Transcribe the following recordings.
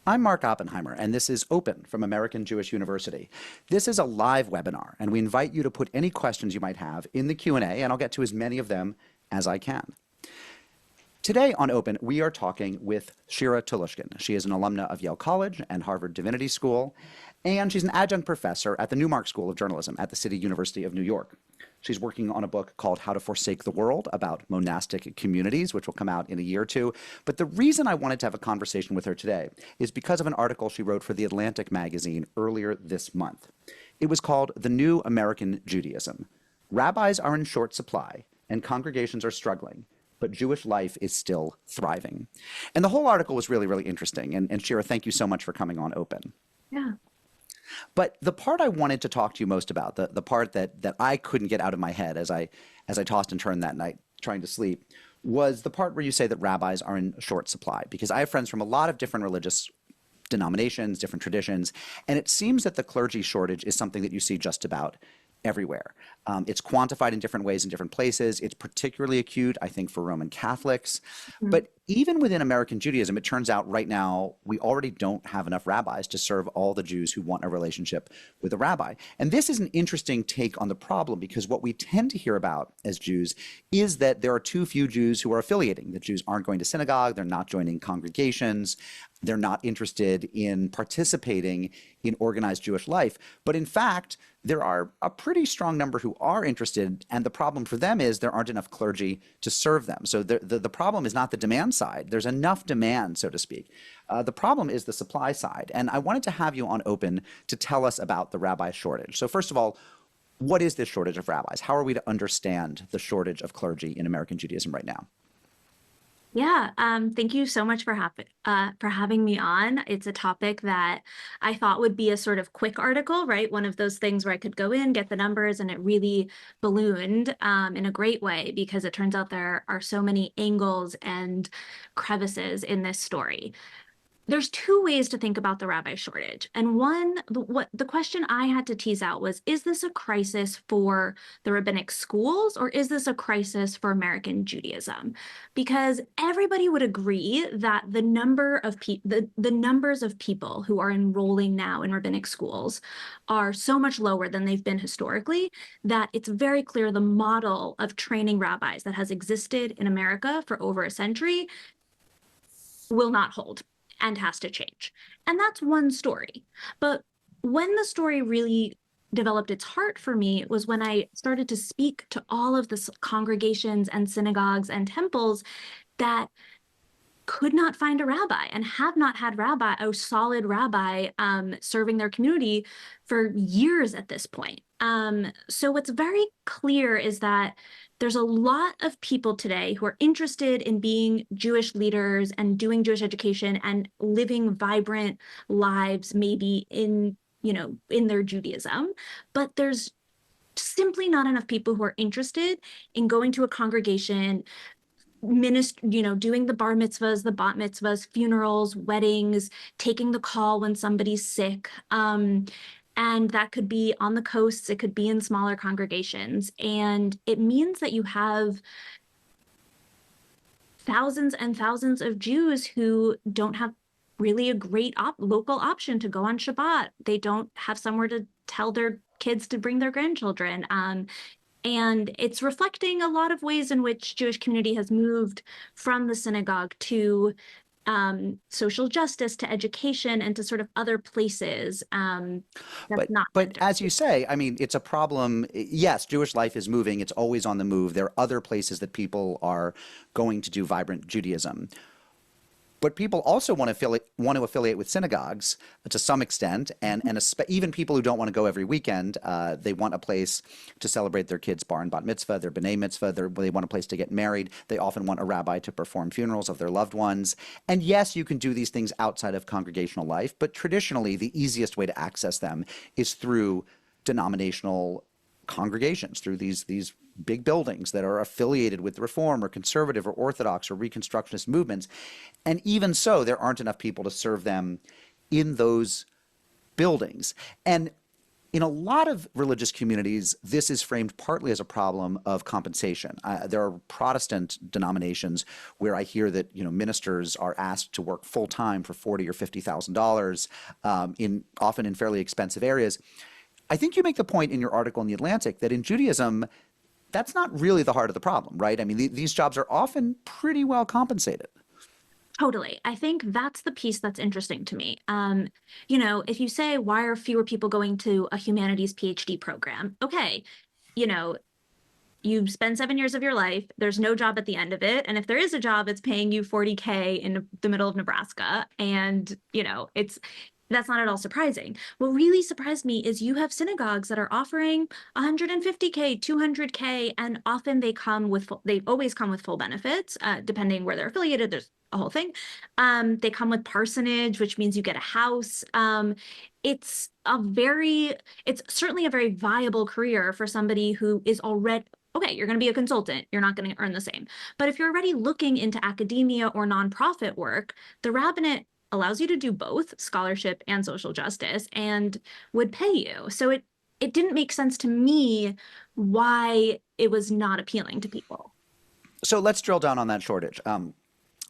I'm Mark Oppenheimer, and this is Open from American Jewish University. This is a live webinar, and we invite you to put any questions you might have in the Q&A, and I'll get to as many of them as I can. Today on Open, we are talking with Shira Telushkin. She is an alumna of Yale College and Harvard Divinity School, and she's an adjunct professor at the Newmark School of Journalism at the City University of New York. She's working on a book called How to Forsake the World about monastic communities, which will come out in a year or two. But the reason I wanted to have a conversation with her today is because of an article she wrote for The Atlantic magazine earlier this month. It was called The New American Judaism. Rabbis are in short supply and congregations are struggling, but Jewish life is still thriving. And the whole article was really, really interesting. And Shira, thank you so much for coming on Open. Yeah. But the part I wanted to talk to you most about, the part that I couldn't get out of my head as I tossed and turned that night trying to sleep, was the part where you say that rabbis are in short supply. Because I have friends from a lot of different religious denominations, different traditions, and it seems that the clergy shortage is something that you see just about everywhere. It's quantified in different ways in different places. It's particularly acute, I think, for Roman Catholics. But even within American Judaism, it turns out right now we already don't have enough rabbis to serve all the Jews who want a relationship with a rabbi. And this is an interesting take on the problem, because what we tend to hear about as Jews is that there are too few Jews who are affiliating. The Jews aren't going to synagogue, they're not joining congregations, they're not interested in participating in organized Jewish life. But in fact, there are a pretty strong number who are interested, and the problem for them is there aren't enough clergy to serve them. So the problem is not the demand side. There's enough demand, so to speak. The problem is the supply side. And I wanted to have you on Open to tell us about the rabbi shortage. So first of all, what is this shortage of rabbis? How are we to understand the shortage of clergy in American Judaism right now? Yeah, thank you so much for having me on. It's a topic that I thought would be a sort of quick article, right? One of those things where I could go in, get the numbers, and it really ballooned in a great way, because it turns out there are so many angles and crevices in this story. There's two ways to think about the rabbi shortage. And one, the question I had to tease out was, is this a crisis for the rabbinic schools, or is this a crisis for American Judaism? Because everybody would agree that the numbers of people who are enrolling now in rabbinic schools are so much lower than they've been historically, that it's very clear the model of training rabbis that has existed in America for over a century will not hold and has to change. And that's one story. But when the story really developed its heart for me was when I started to speak to all of the congregations and synagogues and temples that could not find a rabbi and have not had a solid rabbi serving their community for years at this point. So what's very clear is that there's a lot of people today who are interested in being Jewish leaders and doing Jewish education and living vibrant lives, maybe in their Judaism, but there's simply not enough people who are interested in going to a congregation, doing the bar mitzvahs, the bat mitzvahs, funerals, weddings, taking the call when somebody's sick. And that could be on the coasts, it could be in smaller congregations. And it means that you have thousands and thousands of Jews who don't have really a great local option to go on Shabbat. They don't have somewhere to tell their kids to bring their grandchildren. And it's reflecting a lot of ways in which Jewish community has moved from the synagogue to social justice, to education, and to sort of other places. But as you say, I mean, it's a problem. Yes, Jewish life is moving. It's always on the move. There are other places that people are going to do vibrant Judaism. But people also want to affiliate with synagogues to some extent, and even people who don't want to go every weekend, they want a place to celebrate their kids' bar and bat mitzvah, their b'nai mitzvah, they want a place to get married. They often want a rabbi to perform funerals of their loved ones. And yes, you can do these things outside of congregational life, but traditionally the easiest way to access them is through denominational congregations, through these big buildings that are affiliated with Reform or Conservative or Orthodox or Reconstructionist movements. And even so, there aren't enough people to serve them in those buildings. And in a lot of religious communities, this is framed partly as a problem of compensation. There are Protestant denominations where I hear that ministers are asked to work full time for $40,000 or $50,000 in often in fairly expensive areas. I think you make the point in your article in The Atlantic that in Judaism, that's not really the heart of the problem, right? I mean, these jobs are often pretty well compensated. Totally. I think that's the piece that's interesting to me. If you say, why are fewer people going to a humanities PhD program? Okay, you know, you spend 7 years of your life, there's no job at the end of it. And if there is a job, it's paying you 40K in the middle of Nebraska. And, that's not at all surprising. What really surprised me is you have synagogues that are offering 150K, 200K, and often they always come with full benefits, depending where they're affiliated. There's a whole thing. They come with parsonage, which means you get a house. It's certainly a very viable career for somebody who is already, okay, you're going to be a consultant. You're not going to earn the same. But if you're already looking into academia or nonprofit work, the rabbinate allows you to do both scholarship and social justice and would pay you. So it didn't make sense to me why it was not appealing to people. So let's drill down on that shortage.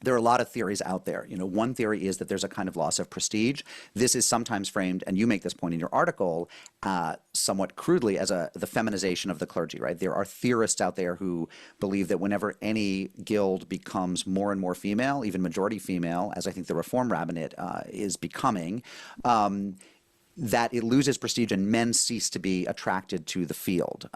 There are a lot of theories out there. One theory is that there's a kind of loss of prestige. This is sometimes framed, and you make this point in your article, somewhat crudely as the feminization of the clergy, right? There are theorists out there who believe that whenever any guild becomes more and more female, even majority female, as I think the Reform Rabbinate is becoming, that it loses prestige and men cease to be attracted to the field.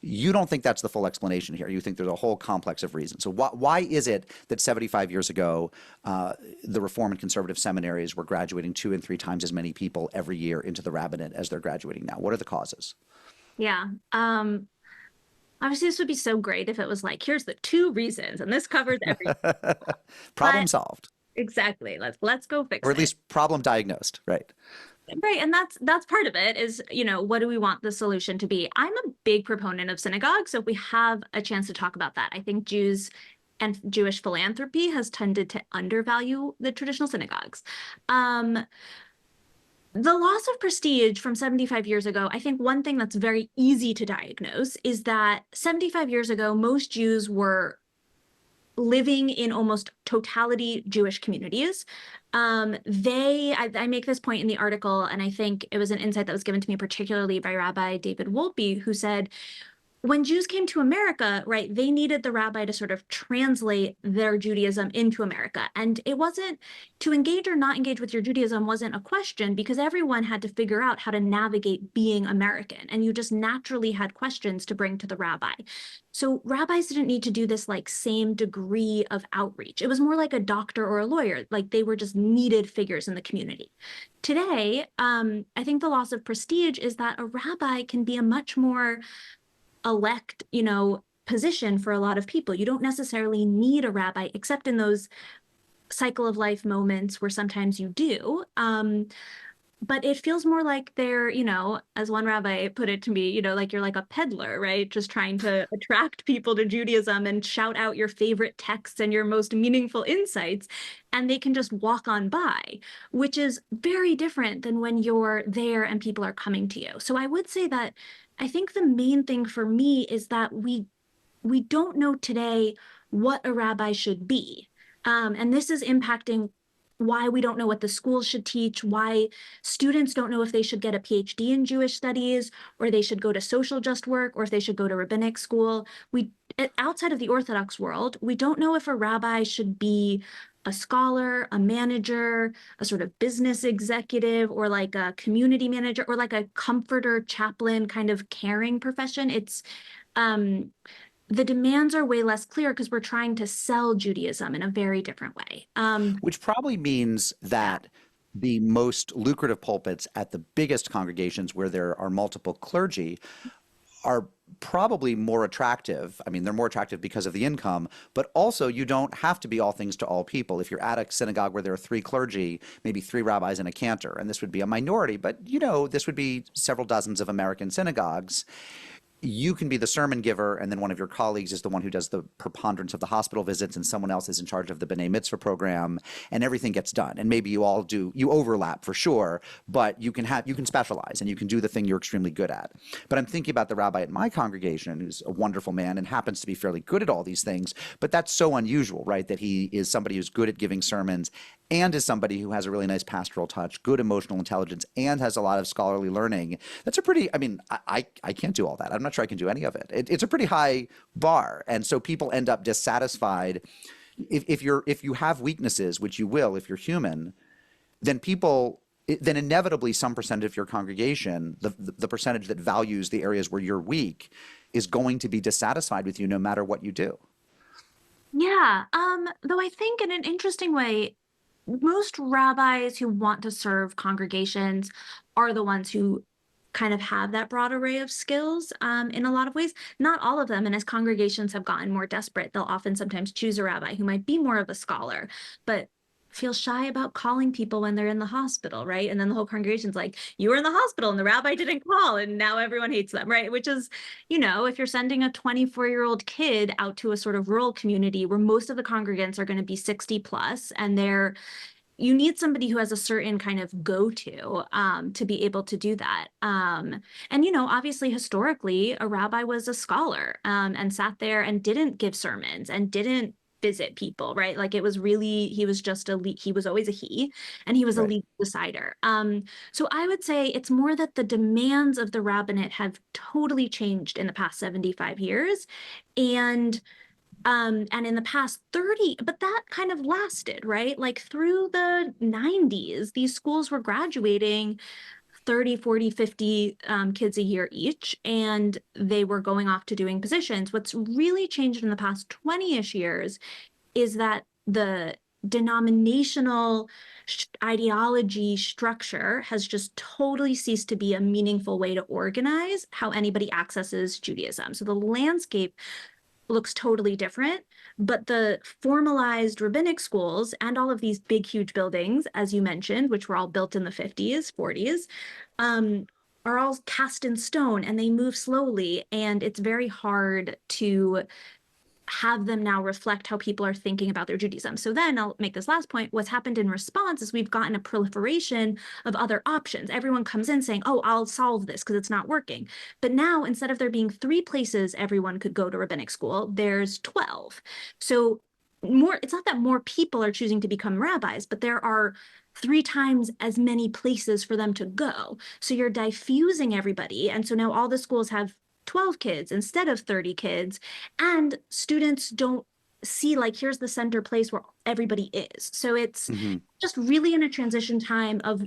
You don't think that's the full explanation here. You think there's a whole complex of reasons. So why is it that 75 years ago, the Reform and Conservative seminaries were graduating 2 and 3 times as many people every year into the rabbinate as they're graduating now? What are the causes? Yeah. Obviously, this would be so great if it was like, here's the 2 reasons, and this covers everything. Problem solved. Exactly. Let's go fix it. Or at least problem diagnosed, right? Right. And that's part of it is, what do we want the solution to be? I'm a big proponent of synagogues. So if we have a chance to talk about that, I think Jews and Jewish philanthropy has tended to undervalue the traditional synagogues. The loss of prestige from 75 years ago, I think one thing that's very easy to diagnose is that 75 years ago, most Jews were living in almost totality Jewish communities. I make this point in the article, and I think it was an insight that was given to me particularly by Rabbi David Wolpe, who said, when Jews came to America, right, they needed the rabbi to sort of translate their Judaism into America. And it wasn't to engage or not engage with your Judaism wasn't a question because everyone had to figure out how to navigate being American. And you just naturally had questions to bring to the rabbi. So rabbis didn't need to do this like same degree of outreach. It was more like a doctor or a lawyer, like they were just needed figures in the community. Today, I think the loss of prestige is that a rabbi can be a much more elect, position for a lot of people. You don't necessarily need a rabbi, except in those cycle of life moments where sometimes you do. But it feels more like they're, as one rabbi put it to me, like you're like a peddler, right? Just trying to attract people to Judaism and shout out your favorite texts and your most meaningful insights. And they can just walk on by, which is very different than when you're there and people are coming to you. So I would say that I think the main thing for me is that we don't know today what a rabbi should be. And this is impacting why we don't know what the schools should teach, why students don't know if they should get a PhD in Jewish studies, or they should go to social just work, or if they should go to rabbinic school. Outside of the Orthodox world, we don't know if a rabbi should be a scholar, a manager, a sort of business executive, or like a community manager, or like a comforter, chaplain kind of caring profession. It's the demands are way less clear because we're trying to sell Judaism in a very different way. Which probably means that the most lucrative pulpits at the biggest congregations where there are multiple clergy are probably more attractive. I mean, they're more attractive because of the income, but also you don't have to be all things to all people. If you're at a synagogue where there are 3 clergy, maybe 3 rabbis and a cantor, and this would be a minority, but this would be several dozens of American synagogues. you can be the sermon giver, and then one of your colleagues is the one who does the preponderance of the hospital visits, and someone else is in charge of the B'nai Mitzvah program, and everything gets done. And maybe you overlap for sure, but you can specialize and you can do the thing you're extremely good at. But I'm thinking about the rabbi at my congregation, who's a wonderful man and happens to be fairly good at all these things, but that's so unusual, right? That he is somebody who's good at giving sermons and is somebody who has a really nice pastoral touch, good emotional intelligence, and has a lot of scholarly learning. That's a pretty, I mean, I can't do all that. I'm not sure I can do any of it. It's a pretty high bar. And so people end up dissatisfied. If you have weaknesses, which you will if you're human, then then inevitably some percentage of your congregation, the percentage that values the areas where you're weak, is going to be dissatisfied with you no matter what you do. Yeah, though I think in an interesting way, most rabbis who want to serve congregations are the ones who kind of have that broad array of skills in a lot of ways. Not all of them. And as congregations have gotten more desperate, they'll often sometimes choose a rabbi who might be more of a scholar, but feel shy about calling people when they're in the hospital, right? And then the whole congregation's like, you were in the hospital and the rabbi didn't call, and now everyone hates them, right? Which is, if you're sending a 24-year-old kid out to a sort of rural community where most of the congregants are going to be 60 plus, and you need somebody who has a certain kind of go-to to be able to do that. And, obviously, historically, a rabbi was a scholar and sat there and didn't give sermons and didn't visit people, right? Like he was always a he, and he was a Right. legal decider. So I would say it's more that the demands of the rabbinate have totally changed in the past 75 years. And in the past 30, but that kind of lasted, right? Like through the 90s, these schools were graduating 30, 40, 50 kids a year each, and they were going off to doing positions. What's really changed in the past 20-ish years is that the denominational ideology structure has just totally ceased to be a meaningful way to organize how anybody accesses Judaism. So the landscape looks totally different, but the formalized rabbinic schools and all of these big, huge buildings, as you mentioned, which were all built in the 50s, 40s, are all cast in stone, and they move slowly, and it's very hard to have them now reflect how people are thinking about their Judaism. So then I'll make this last point. What's happened in response is we've gotten a proliferation of other options. Everyone comes in saying, oh, I'll solve this because it's not working. But now, instead of there being 3 places everyone could go to rabbinic school, there's 12. So it's not that more people are choosing to become rabbis, but there are 3 times as many places for them to go. So you're diffusing everybody. And so now all the schools have 12 kids instead of 30 kids, and students don't see like, here's the center place where everybody is. So it's just really in a transition time of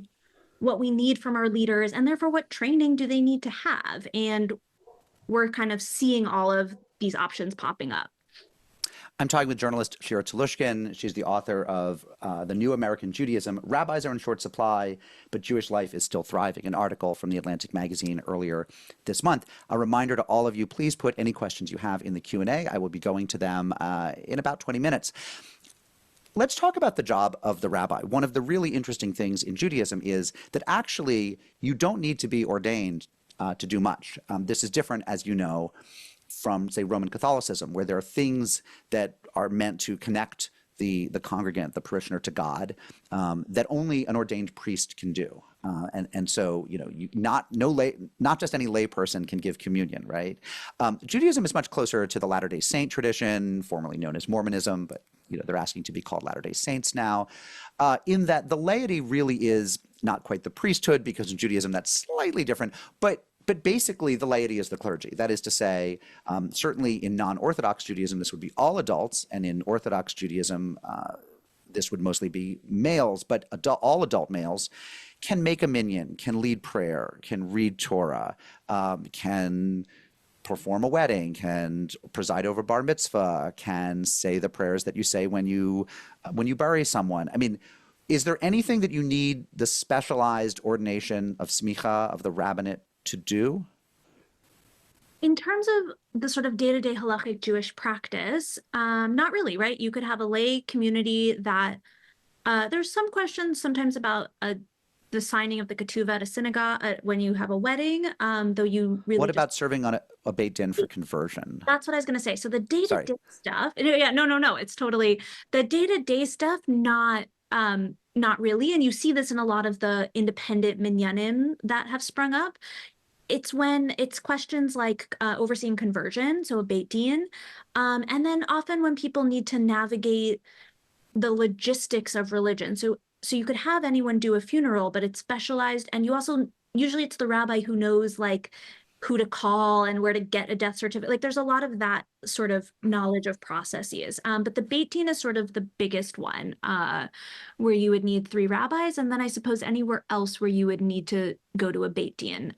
what we need from our leaders, and therefore what training do they need to have. And we're kind of seeing all of these options popping up. I'm talking with journalist Shira Telushkin. She's the author of The New American Judaism, Rabbis Are in Short Supply, but Jewish Life is Still Thriving, an article from The Atlantic magazine earlier this month. A reminder to all of you, please put any questions you have in the Q&A. I will be going to them in about 20 minutes. Let's talk about the job of the rabbi. One of the really interesting things in Judaism is that actually you don't need to be ordained to do much. This is different, as you know, from, say, Roman Catholicism, where there are things that are meant to connect the congregant, the parishioner, to God, that only an ordained priest can do. And so, not just any lay person can give communion, right? Judaism is much closer to the Latter-day Saint tradition, formerly known as Mormonism, but they're asking to be called Latter-day Saints now, in that the laity really is not quite the priesthood, because in Judaism that's slightly different, but basically, the laity is the clergy. That is to say, certainly in non-Orthodox Judaism, this would be all adults, and in Orthodox Judaism, this would mostly be males, but all adult males can make a minyan, can lead prayer, can read Torah, can perform a wedding, can preside over bar mitzvah, can say the prayers that you say when you bury someone. I mean, is there anything that you need the specialized ordination of smicha, of the rabbinate, to do? In terms of the sort of day-to-day halachic Jewish practice, not really, right? You could have a lay community that there's some questions sometimes about a the signing of the ketuvah at a synagogue when you have a wedding, though you really What just about serving on a Beit Din for conversion? that's what I was going to say. So the Sorry. day-to-day stuff, yeah, no, it's totally the day-to-day stuff, not really. And you see this in a lot of the independent minyanim that have sprung up. It's when it's questions like overseeing conversion, so a Beit Din, and then often when people need to navigate the logistics of religion. So you could have anyone do a funeral, but it's specialized, and you also usually it's the rabbi who knows like who to call and where to get a death certificate. Like there's a lot of that sort of knowledge of processes. But the Beit Din is sort of the biggest one, where you would need 3 rabbis, and then I suppose anywhere else where you would need to go to a Beit Din,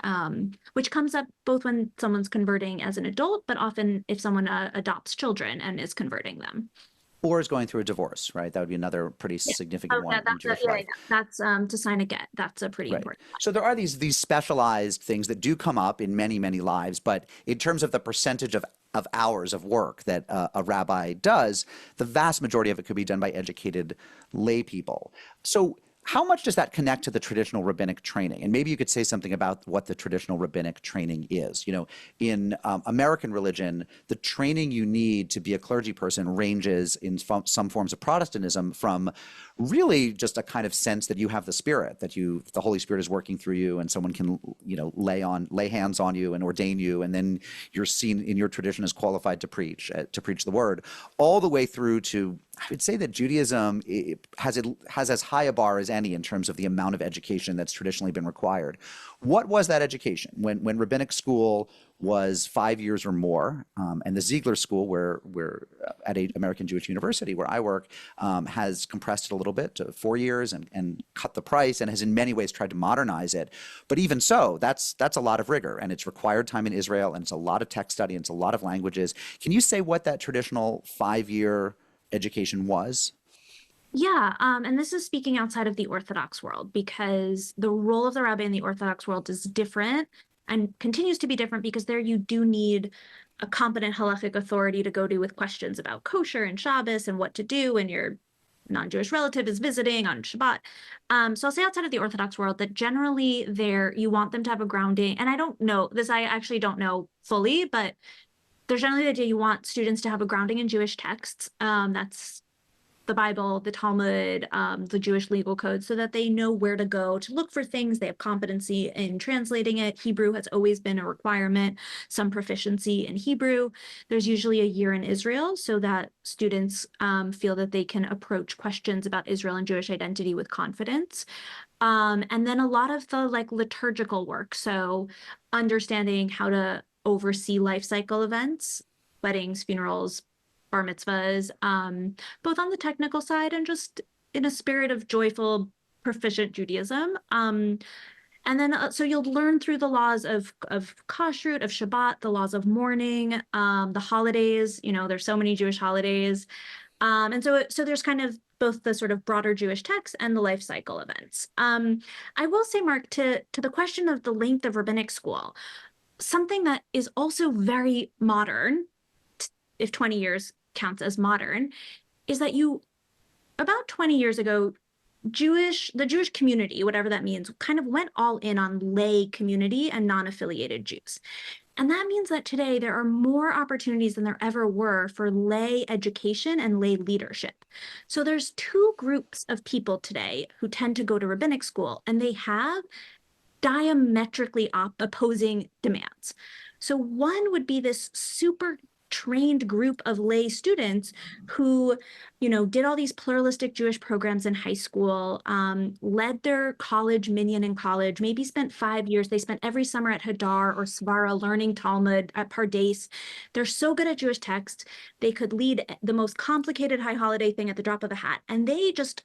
which comes up both when someone's converting as an adult, but often if someone adopts children and is converting them. Or is going through a divorce, right? That would be another pretty Yeah. significant one in That's Jewish life. That's to sign a get. That's a pretty Right. important one. So there are these specialized things that do come up in many, many lives, but in terms of the percentage of hours of work that a rabbi does, the vast majority of it could be done by educated lay people. So how much does that connect to the traditional rabbinic training? And maybe you could say something about what the traditional rabbinic training is. You know, in American religion, the training you need to be a clergy person ranges in some forms of Protestantism from really just a kind of sense that you have the Spirit, that the Holy Spirit is working through you, and someone can, you know, lay hands on you and ordain you, and then you're seen in your tradition as qualified to preach the word, all the way through to, I would say that Judaism has as high a bar as any in terms of the amount of education that's traditionally been required. What was that education? When rabbinic school was 5 years or more, and the Ziegler School, where at American Jewish University, where I work, has compressed it a little bit to 4 years and cut the price, and has in many ways tried to modernize it. But even so, that's a lot of rigor, and it's required time in Israel, and it's a lot of text study, and it's a lot of languages. Can you say what that traditional 5-year education was? Yeah, and this is speaking outside of the Orthodox world, because the role of the rabbi in the Orthodox world is different and continues to be different, because there you do need a competent halachic authority to go to with questions about kosher and Shabbos and what to do when your non-Jewish relative is visiting on Shabbat. So I'll say outside of the Orthodox world that generally there you want them to have a grounding, and I don't know this, I actually don't know fully, but there's generally the idea you want students to have a grounding in Jewish texts. That's the Bible, the Talmud, the Jewish legal code, so that they know where to go to look for things. They have competency in translating it. Hebrew has always been a requirement, some proficiency in Hebrew. There's usually a year in Israel so that students feel that they can approach questions about Israel and Jewish identity with confidence. And then a lot of the like liturgical work. So understanding how to oversee life cycle events, weddings, funerals, bar mitzvahs, both on the technical side and just in a spirit of joyful, proficient Judaism. And then so you'll learn through the laws of kashrut, of Shabbat, the laws of mourning, the holidays. You know, there's so many Jewish holidays. And so there's kind of both the sort of broader Jewish texts and the life cycle events. I will say, Mark, to the question of the length of rabbinic school, something that is also very modern, if 20 years counts as modern, is that about 20 years ago, the Jewish community, whatever that means, kind of went all in on lay community and non-affiliated Jews. And that means that today there are more opportunities than there ever were for lay education and lay leadership. So there's 2 groups of people today who tend to go to rabbinic school, and they have diametrically opposing demands. So one would be this super trained group of lay students who, you know, did all these pluralistic Jewish programs in high school, led their college minyan in college, maybe spent 5 years. They spent every summer at Hadar or Svara learning Talmud at Pardes. They're so good at Jewish texts. They could lead the most complicated high holiday thing at the drop of a hat. And they just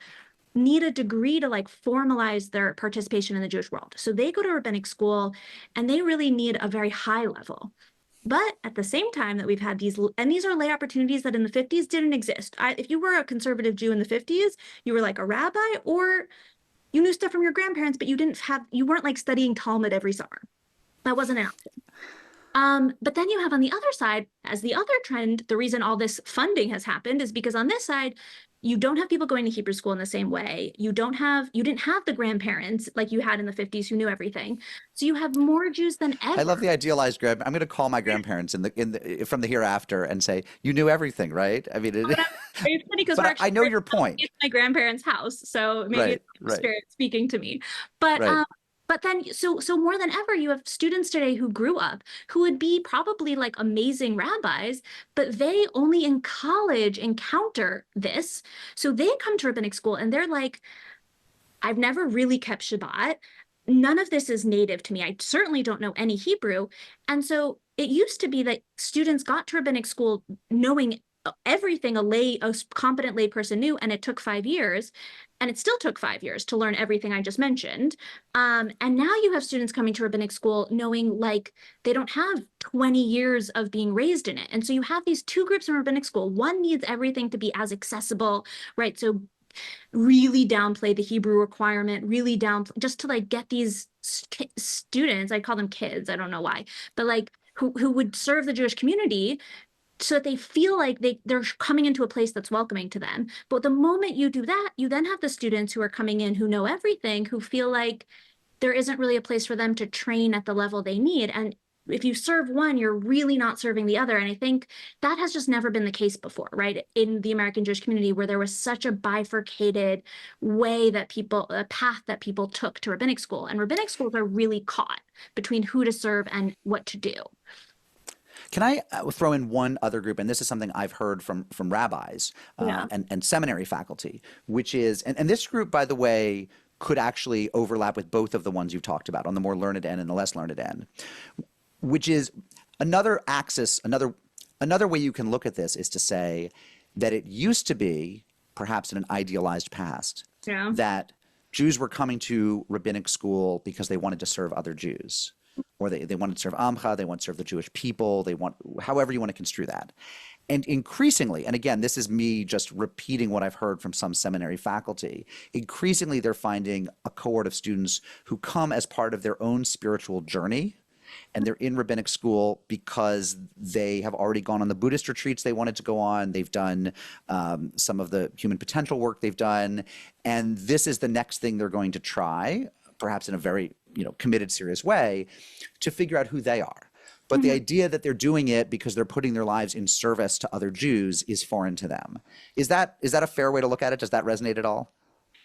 need a degree to like formalize their participation in the Jewish world. So they go to rabbinic school and they really need a very high level. But at the same time that we've had these, and these are lay opportunities that in the 50s didn't exist. If you were a conservative Jew in the 50s, you were like a rabbi, or you knew stuff from your grandparents, but you weren't like studying Talmud every summer. That wasn't an option. But then you have on the other side, as the other trend, the reason all this funding has happened is because on this side, you don't have people going to Hebrew school in the same way. You didn't have the grandparents like you had in the 50s who knew everything. So you have more Jews than I ever. love the idealized I'm going to call my grandparents from the hereafter and say, you knew everything, right? I mean, It's funny because but we're I actually know your point. it's my grandparents' house, so maybe Right, it's right, spirit speaking to me. But right. then so more than ever, you have students today who grew up who would be probably like amazing rabbis, but they only in college encounter this. So they come to rabbinic school and they're like, I've never really kept Shabbat. None of this is native to me. I certainly don't know any Hebrew. And so it used to be that students got to rabbinic school knowing everything a competent lay person knew, and it took 5 years. And it still took 5 years to learn everything I just mentioned. And now you have students coming to rabbinic school knowing like they don't have 20 years of being raised in it. And so you have these two groups in rabbinic school. One needs everything to be as accessible, right? So really downplay the Hebrew requirement, really downplay just to like get these students, I call them kids, I don't know why, but like who would serve the Jewish community so that they feel like they're coming into a place that's welcoming to them. But the moment you do that, you then have the students who are coming in who know everything, who feel like there isn't really a place for them to train at the level they need. And if you serve one, you're really not serving the other. And I think that has just never been the case before, right? In the American Jewish community, where there was such a bifurcated a path that people took to rabbinic school. And rabbinic schools are really caught between who to serve and what to do. Can I throw in one other group? And this is something I've heard from rabbis Yeah. and seminary faculty, which is, and this group, by the way, could actually overlap with both of the ones you've talked about on the more learned end and the less learned end, which is another axis, another way you can look at this is to say that it used to be, perhaps in an idealized past, Yeah. that Jews were coming to rabbinic school because they wanted to serve other Jews, or they wanted to serve Amcha, they want to serve the Jewish people, they want, however you want to construe that. And increasingly, and again, this is me just repeating what I've heard from some seminary faculty, increasingly they're finding a cohort of students who come as part of their own spiritual journey, and they're in rabbinic school because they have already gone on the Buddhist retreats they wanted to go on. They've done some of the human potential work they've done, and this is the next thing they're going to try, perhaps in a very committed, serious way, to figure out who they are. But the idea that they're doing it because they're putting their lives in service to other Jews is foreign to them. Is that a fair way to look at it? Does that resonate at all?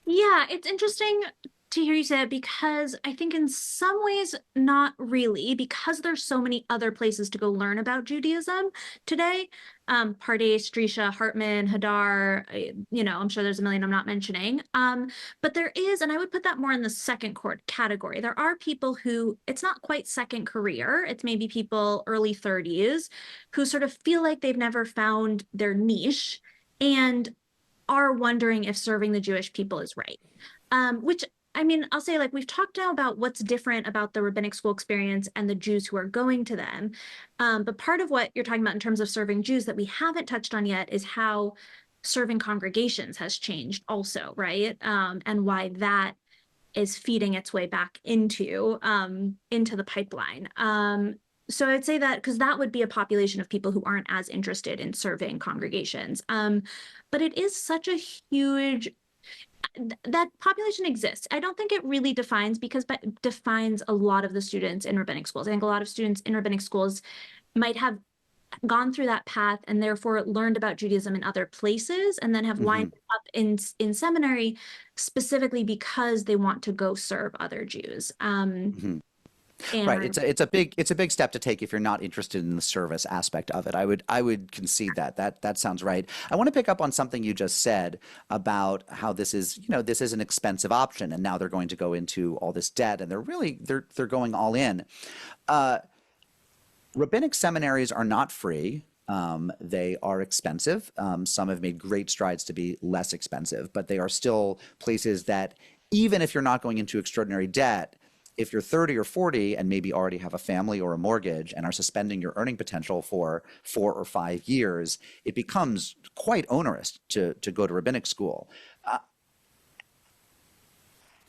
Yeah, it's interesting to hear you say it because I think in some ways not really, because there's so many other places to go learn about Judaism today. Pardes, Drisha, Hartman, Hadar, I'm sure there's a million I'm not mentioning. But there is, and I would put that more in the second court category. There are people who it's not quite second career. It's maybe people early 30s who sort of feel like they've never found their niche and are wondering if serving the Jewish people is right. Which, I mean, I'll say, like, we've talked now about what's different about the rabbinic school experience and the Jews who are going to them. But part of what you're talking about in terms of serving Jews that we haven't touched on yet is how serving congregations has changed also, right? And why that is feeding its way back into the pipeline. So I'd say that because that would be a population of people who aren't as interested in serving congregations. But it is such a huge that population exists. I don't think it really defines defines a lot of the students in rabbinic schools. I think a lot of students in rabbinic schools might have gone through that path and therefore learned about Judaism in other places and then have winded up in seminary specifically because they want to go serve other Jews. Right. And It's a big step to take if you're not interested in the service aspect of it. I would concede that sounds right. I want to pick up on something you just said about how this is an expensive option, and now they're going to go into all this debt, and they're going all in. Rabbinic seminaries are not free. They are expensive. Some have made great strides to be less expensive, but they are still places that, even if you're not going into extraordinary debt, if you're 30 or 40 and maybe already have a family or a mortgage and are suspending your earning potential for 4 or 5 years, it becomes quite onerous to go to rabbinic school.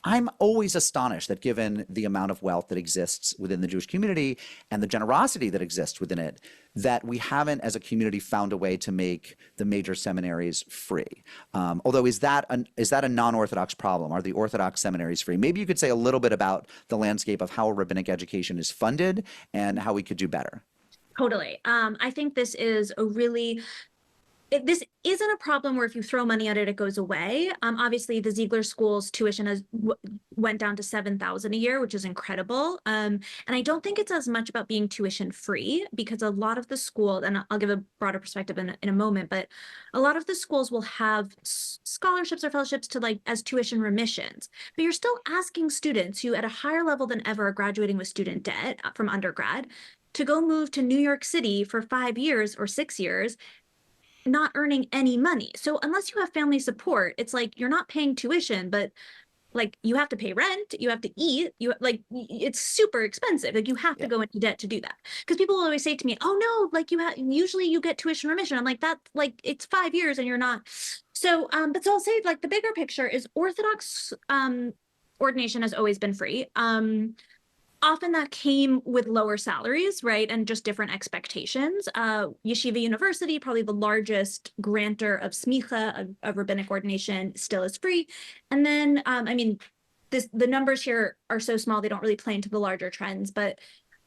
I'm always astonished that given the amount of wealth that exists within the Jewish community and the generosity that exists within it, that we haven't as a community found a way to make the major seminaries free. Although is that a non-Orthodox problem? Are the Orthodox seminaries free? Maybe you could say a little bit about the landscape of how rabbinic education is funded and how we could do better. Totally. I think this is a really this isn't a problem where if you throw money at it, it goes away. Obviously, the Ziegler School's tuition went down to $7,000 a year, which is incredible. And I don't think it's as much about being tuition free because a lot of the schools, and I'll give a broader perspective in a moment, but a lot of the schools will have scholarships or fellowships to like as tuition remissions. But you're still asking students who, at a higher level than ever, are graduating with student debt from undergrad to go move to New York City for 5 years or 6 years not earning any money. So unless you have family support, it's like you're not paying tuition, but like you have to pay rent, you have to eat, you like it's super expensive. Like you have to go into debt to do that. Because people will always say to me, "Oh no, like you have usually you get tuition remission." I'm like, "That's like it's 5 years and you're not." So but so I'll say like the bigger picture is Orthodox ordination has always been free. Often that came with lower salaries, right? And just different expectations. Yeshiva University, probably the largest grantor of smicha, of rabbinic ordination, still is free. And then, I mean, the numbers here are so small, they don't really play into the larger trends, but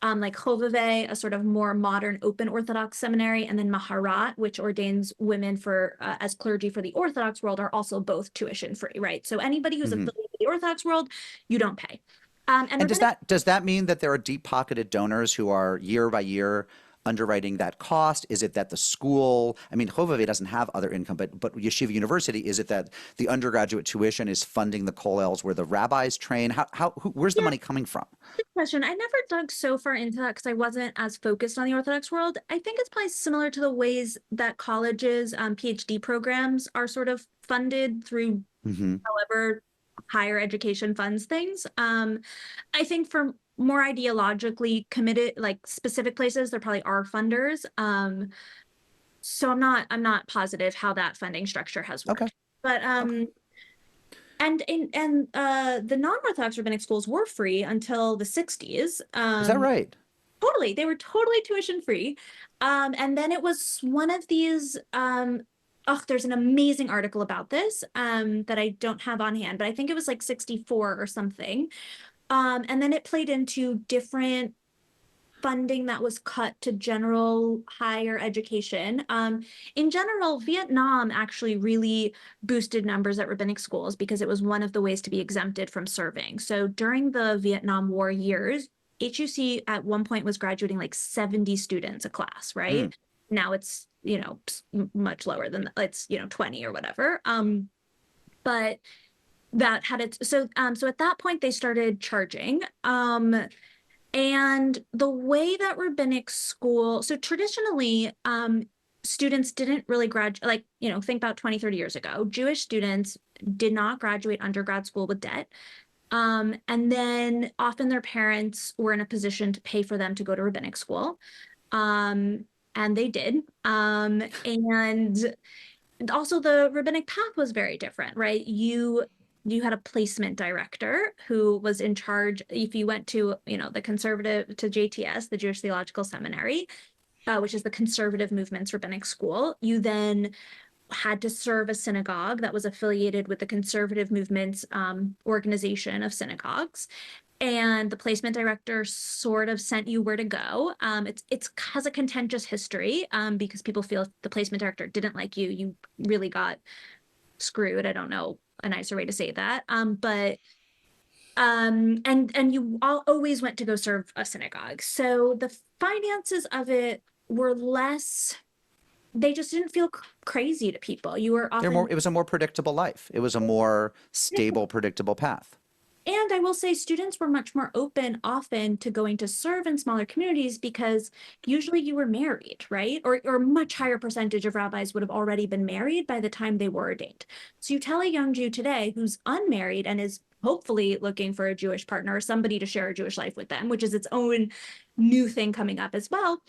like Chovevei, a sort of more modern open Orthodox seminary, and then Maharat, which ordains women for as clergy for the Orthodox world, are also both tuition free, right? So anybody who's affiliated with the Orthodox world, you don't pay. And does that mean that there are deep-pocketed donors who are year by year underwriting that cost? Is it that the school, I mean, Chovevei doesn't have other income, but Yeshiva University, is it that the undergraduate tuition is funding the kollels where the rabbis train? Where's the money coming from? Good question. I never dug so far into that because I wasn't as focused on the Orthodox world. I think it's probably similar to the ways that colleges, PhD programs are sort of funded through however higher education funds things. I think for more ideologically committed, like specific places, there probably are funders. So I'm not positive how that funding structure has worked. Okay. But and the non-Orthodox rabbinic schools were free until the 60s. Is that right? Totally. They were totally tuition free. And then it was one of these there's an amazing article about this that I don't have on hand, but I think it was like 64 or something. And then it played into different funding that was cut to general higher education. In general, Vietnam actually really boosted numbers at rabbinic schools because it was one of the ways to be exempted from serving. So during the Vietnam War years, HUC at one point was graduating like 70 students a class, right? Now it's, much lower than it's, 20 or whatever. But that had its, so at that point they started charging. And the way that rabbinic school, so traditionally, students didn't really graduate, like, think about 20, 30 years ago, Jewish students did not graduate undergrad school with debt. And then often their parents were in a position to pay for them to go to rabbinic school. And they did. And also the rabbinic path was very different, right? You had a placement director who was in charge. If you went to, the conservative, to JTS, the Jewish Theological Seminary, which is the conservative movement's rabbinic school, you then had to serve a synagogue that was affiliated with the conservative movement's organization of synagogues. And the placement director sort of sent you where to go. It's has a contentious history because people feel if the placement director didn't like you, you really got screwed. I don't know a nicer way to say that. But and you all always went to go serve a synagogue. So the finances of it were less, they just didn't feel crazy to people. You were often It was a more predictable life. It was a more stable, predictable path. And I will say students were much more open often to going to serve in smaller communities because usually you were married, right? Or a much higher percentage of rabbis would have already been married by the time they were ordained. So you tell a young Jew today who's unmarried and is hopefully looking for a Jewish partner or somebody to share a Jewish life with them, which is its own new thing coming up as well,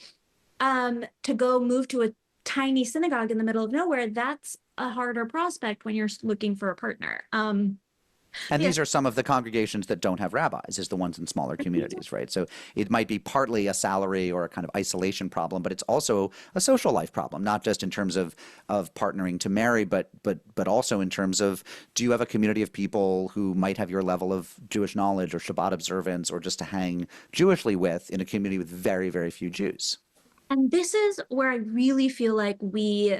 to go move to a tiny synagogue in the middle of nowhere, that's a harder prospect when you're looking for a partner. And Yeah. these are some of the congregations that don't have rabbis, is the ones in smaller communities, right? So it might be partly a salary or a kind of isolation problem, but it's also a social life problem, not just in terms of partnering to marry, but also in terms of, do you have a community of people who might have your level of Jewish knowledge or Shabbat observance or just to hang Jewishly with in a community with very, very few Jews? And this is where I really feel like we,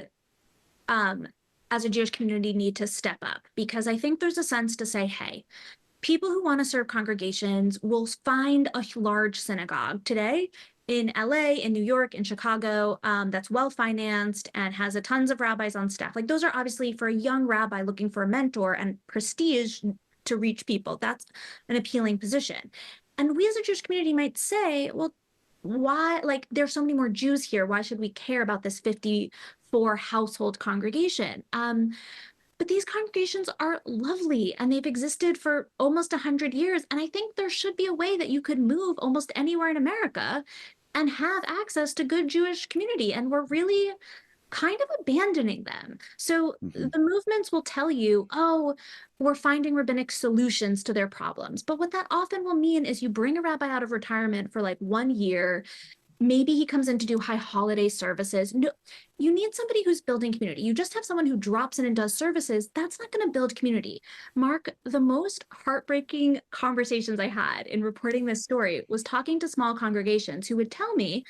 um, as a Jewish community, need to step up, because I think there's a sense to say, hey, people who want to serve congregations will find a large synagogue today in LA, in New York, in Chicago, that's well financed and has a tons of rabbis on staff. Like, those are obviously, for a young rabbi looking for a mentor and prestige to reach people, that's an appealing position. And we as a Jewish community might say, well, why, like, there's so many more Jews here, why should we care about this 54 household congregation? But these congregations are lovely and they've existed for almost 100 years. And I think there should be a way that you could move almost anywhere in America and have access to good Jewish community. And we're really kind of abandoning them. So Hmm. the movements will tell you, oh, we're finding rabbinic solutions to their problems. But what that often will mean is you bring a rabbi out of retirement for like 1 year. Maybe he comes in to do high holiday services. No, you need somebody who's building community. You just have someone who drops in and does services. That's not going to build community. Mark, the most heartbreaking conversations I had in reporting this story was talking to small congregations who would tell me,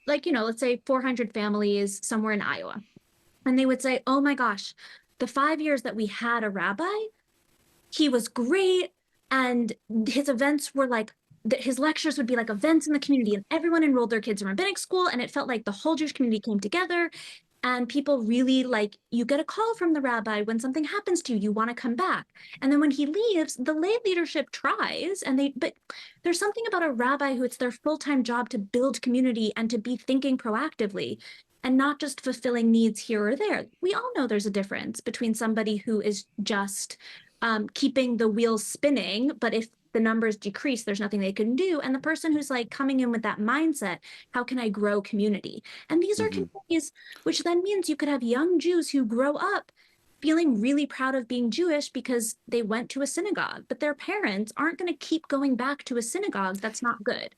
like, let's say 400 families somewhere in Iowa. And they would say, oh my gosh, the 5 years that we had a rabbi, he was great. And his events were like, his lectures would be like events in the community, and everyone enrolled their kids in rabbinic school. And it felt like the whole Jewish community came together. And people really, like, you get a call from the rabbi when something happens to you, you want to come back. And then when he leaves, the lay leadership tries, but there's something about a rabbi who it's their full-time job to build community and to be thinking proactively and not just fulfilling needs here or there. We all know there's a difference between somebody who is just keeping the wheels spinning, but if the numbers decrease, there's nothing they can do. And the person who's like coming in with that mindset, how can I grow community? And these are Hmm. communities, which then means you could have young Jews who grow up feeling really proud of being Jewish because they went to a synagogue, but their parents aren't going to keep going back to a synagogue. That's not good.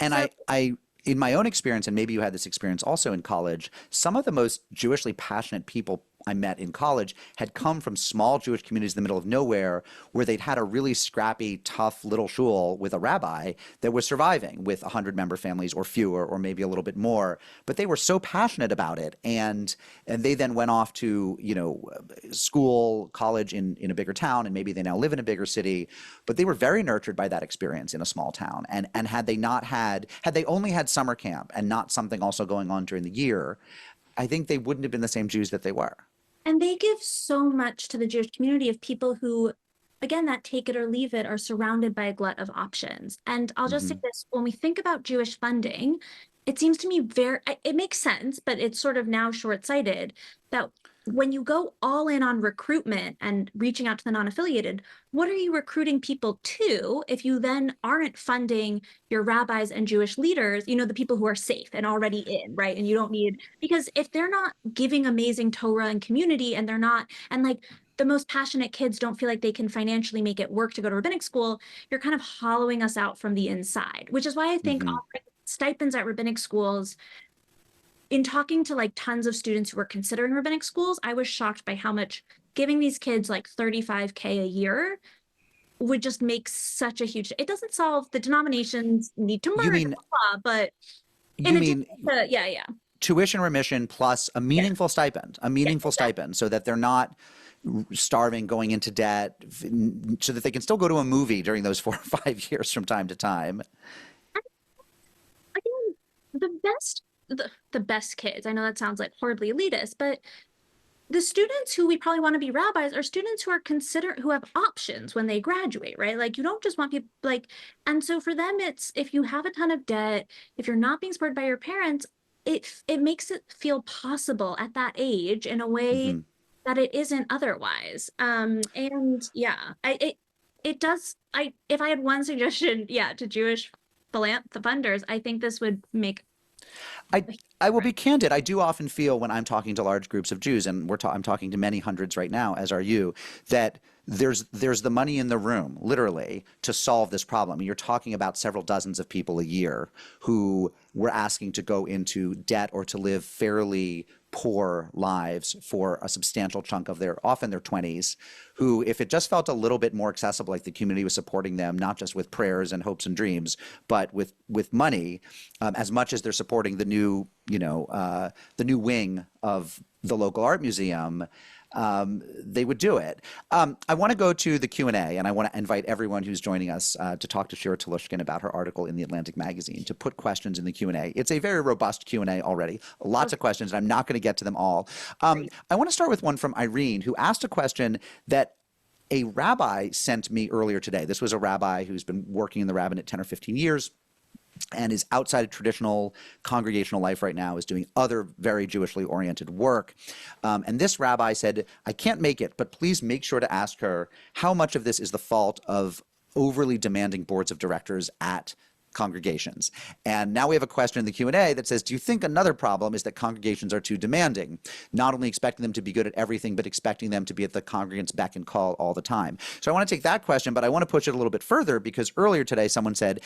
And So in my own experience, and maybe you had this experience also in college, some of the most Jewishly passionate people I met in college had come from small Jewish communities in the middle of nowhere where they'd had a really scrappy, tough little shul with a rabbi that was surviving with 100-member families or fewer or maybe a little bit more. But they were so passionate about it. And they then went off to, school, college in a bigger town, and maybe they now live in a bigger city. But they were very nurtured by that experience in a small town. And had they only had summer camp and not something also going on during the year, I think they wouldn't have been the same Jews that they were. And they give so much to the Jewish community of people who, again, that take it or leave it, are surrounded by a glut of options. And I'll just say Hmm. this, when we think about Jewish funding, it seems to me it makes sense, but it's sort of now short-sighted that when you go all in on recruitment and reaching out to the non-affiliated, what are you recruiting people to if you then aren't funding your rabbis and Jewish leaders, the people who are safe and already in, right? And you don't need, because if they're not giving amazing Torah and community, and they're not, and like the most passionate kids don't feel like they can financially make it work to go to rabbinic school, you're kind of hollowing us out from the inside, which is why I think Hmm. offering stipends at rabbinic schools, in talking to like tons of students who were considering rabbinic schools, I was shocked by how much giving these kids like 35K a year would just make such a huge, it doesn't solve the denominations need to You merge, mean blah, blah, but in you addition mean to, yeah, yeah, tuition remission plus a yeah, yeah, meaningful exactly. stipend, so that they're not starving, going into debt, so that they can still go to a movie during those 4 or 5 years from time to time. Again, the best kids, I know that sounds like horribly elitist, but the students who we probably want to be rabbis are students who are who have options when they graduate, right? Like, you don't just want people like, and so for them, it's, if you have a ton of debt, if you're not being supported by your parents, it makes it feel possible at that age in a way Hmm. that it isn't otherwise. And yeah, it does. If I had one suggestion, yeah, to Jewish funders, I think this would make I I will be candid. I do often feel when I'm talking to large groups of Jews, and I'm talking to many hundreds right now, as are you, that there's the money in the room, literally, to solve this problem. You're talking about several dozens of people a year who we're asking to go into debt or to live fairly poor lives for a substantial chunk of often their 20s, who, if it just felt a little bit more accessible, like the community was supporting them, not just with prayers and hopes and dreams, but with money, as much as they're supporting the new wing of the local art museum, they would do it. I want to go to the Q&A, and I want to invite everyone who's joining us to talk to Shira Telushkin about her article in the Atlantic magazine, to put questions in the Q&A. It's a very robust Q&A already, lots of questions, and I'm not going to get to them all. I want to start with one from Irene, who asked a question that a rabbi sent me earlier today. This was a rabbi who's been working in the rabbinate 10 or 15 years. And is outside of traditional congregational life right now, is doing other very Jewishly oriented work. And this rabbi said, I can't make it, but please make sure to ask her how much of this is the fault of overly demanding boards of directors at congregations. And now we have a question in the Q&A that says, do you think another problem is that congregations are too demanding, not only expecting them to be good at everything, but expecting them to be at the congregant's beck and call all the time? So I want to take that question, but I want to push it a little bit further, because earlier today someone said,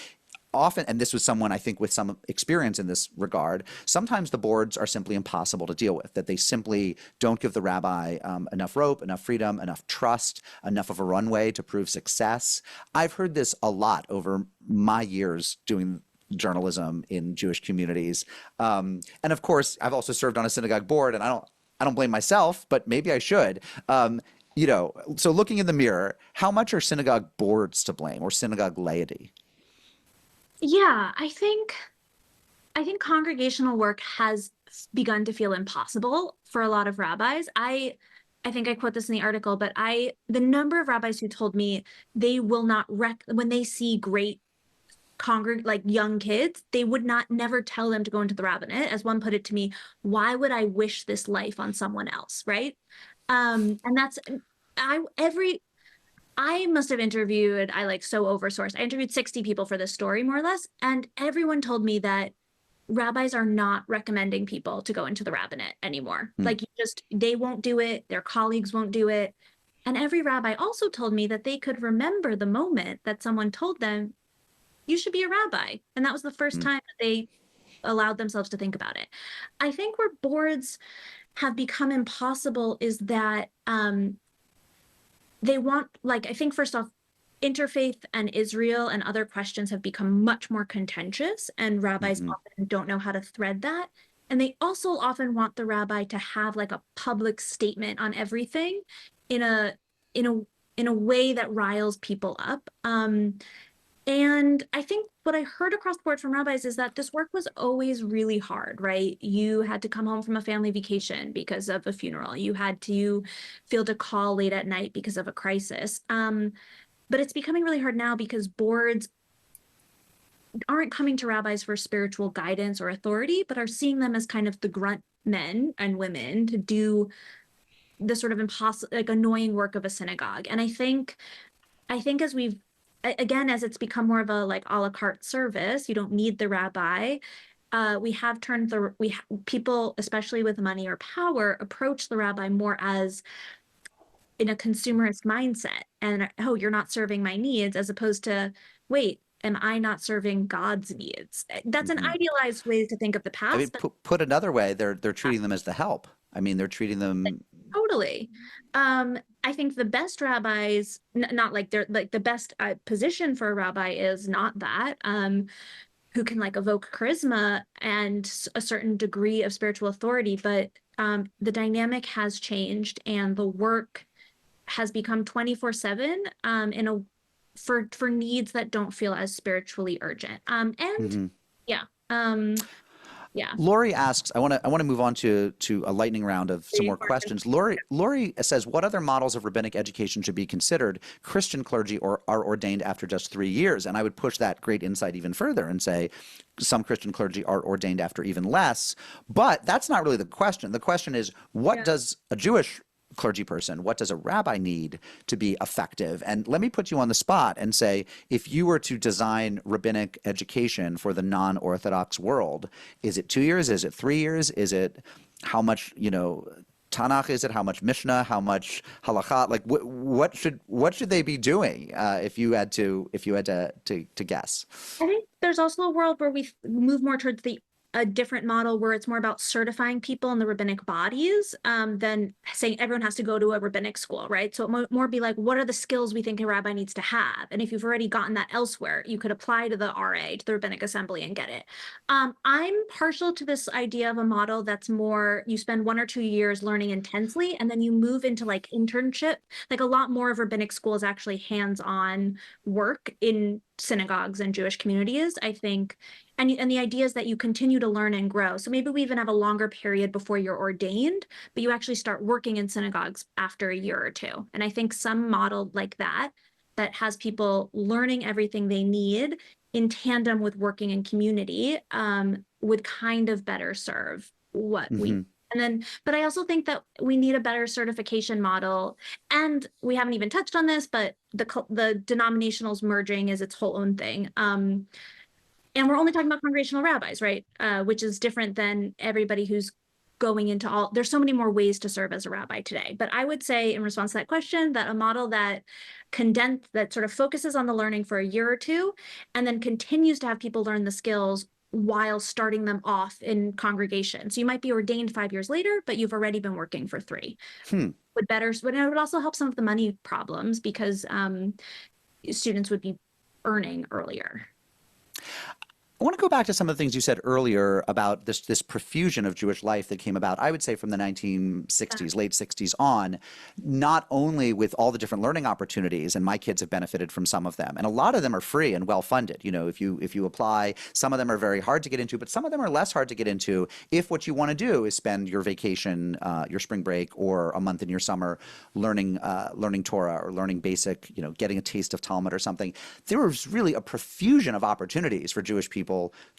often, and this was someone I think with some experience in this regard, sometimes the boards are simply impossible to deal with, that they simply don't give the rabbi enough rope, enough freedom, enough trust, enough of a runway to prove success. I've heard this a lot over my years doing journalism in Jewish communities. And of course, I've also served on a synagogue board, and I don't blame myself, but maybe I should. So looking in the mirror, how much are synagogue boards to blame, or synagogue laity? Yeah, I think congregational work has begun to feel impossible for a lot of rabbis. I think I quote this in the article, but the number of rabbis who told me they will not when they see great like young kids, they would never tell them to go into the rabbinate. As one put it to me, why would I wish this life on someone else, right? And that's I must have interviewed, I interviewed 60 people for this story, more or less, and everyone told me that rabbis are not recommending people to go into the rabbinate anymore. Like, they won't do it, their colleagues won't do it. And every rabbi also told me that they could remember the moment that someone told them, you should be a rabbi. And that was the first time that they allowed themselves to think about it. I think where boards have become impossible is that they want, I think first off, interfaith and Israel and other questions have become much more contentious, and rabbis often don't know how to thread that. And they also often want the rabbi to have a public statement on everything in a way that riles people up. And I think what I heard across the board from rabbis is that this work was always really hard, right? You had to come home from a family vacation because of a funeral. You had to field a call late at night because of a crisis. But it's becoming really hard now because boards aren't coming to rabbis for spiritual guidance or authority, but are seeing them as kind of the grunt men and women to do the sort of annoying work of a synagogue. And I think as it's become more of a a la carte service, you don't need the rabbi. We have turned people, especially with money or power, approach the rabbi more as in a consumerist mindset, and you're not serving my needs, as opposed to, wait, am I not serving God's needs? That's an idealized way to think of the past. I mean, put another way, they're treating them as the help. I mean, they're treating them totally. I think the best rabbis, not the best position for a rabbi is not that, who can evoke charisma and a certain degree of spiritual authority, but the dynamic has changed, and the work has become 24/7 for needs that don't feel as spiritually urgent. Lori asks, I want to move on to a lightning round of some more questions. Lori says, what other models of rabbinic education should be considered? Christian clergy are ordained after just 3 years. And I would push that great insight even further and say some Christian clergy are ordained after even less. But that's not really the question. The question is, what does a Jewish clergy person? What does a rabbi need to be effective? And let me put you on the spot and say, if you were to design rabbinic education for the non-Orthodox world, is it 2 years? Is it 3 years? Is it how much, Tanakh is it? How much Mishnah? How much Halakha? Like what should they be doing if you had to guess? I think there's also a world where we move more towards a different model where it's more about certifying people in the rabbinic bodies than saying everyone has to go to a rabbinic school, right? So it might more be like, what are the skills we think a rabbi needs to have? And if you've already gotten that elsewhere, you could apply to the RA, to the rabbinic assembly, and get it. I'm partial to this idea of a model that's more, you spend 1 or 2 years learning intensely, and then you move into like internship. Like a lot more of rabbinic school is actually hands-on work in synagogues and Jewish communities, I think. And the idea is that you continue to learn and grow. So maybe we even have a longer period before you're ordained, but you actually start working in synagogues after a year or two. And I think some model like that has people learning everything they need in tandem with working in community would kind of better serve what we. And then, but I also think that we need a better certification model. And we haven't even touched on this, but the denominationals merging is its whole own thing. And we're only talking about congregational rabbis, right? Which is different than everybody who's going into all, there's so many more ways to serve as a rabbi today. But I would say in response to that question, that a model that that sort of focuses on the learning for a year or two, and then continues to have people learn the skills while starting them off in congregation. So you might be ordained 5 years later, but you've already been working for 3. But it would also help some of the money problems because students would be earning earlier. I want to go back to some of the things you said earlier about this profusion of Jewish life that came about, I would say, from the 1960s, late 60s on, not only with all the different learning opportunities, and my kids have benefited from some of them, and a lot of them are free and well-funded. If you apply, some of them are very hard to get into, but some of them are less hard to get into if what you want to do is spend your vacation, your spring break, or a month in your summer learning Torah or learning basic, getting a taste of Talmud or something. There was really a profusion of opportunities for Jewish people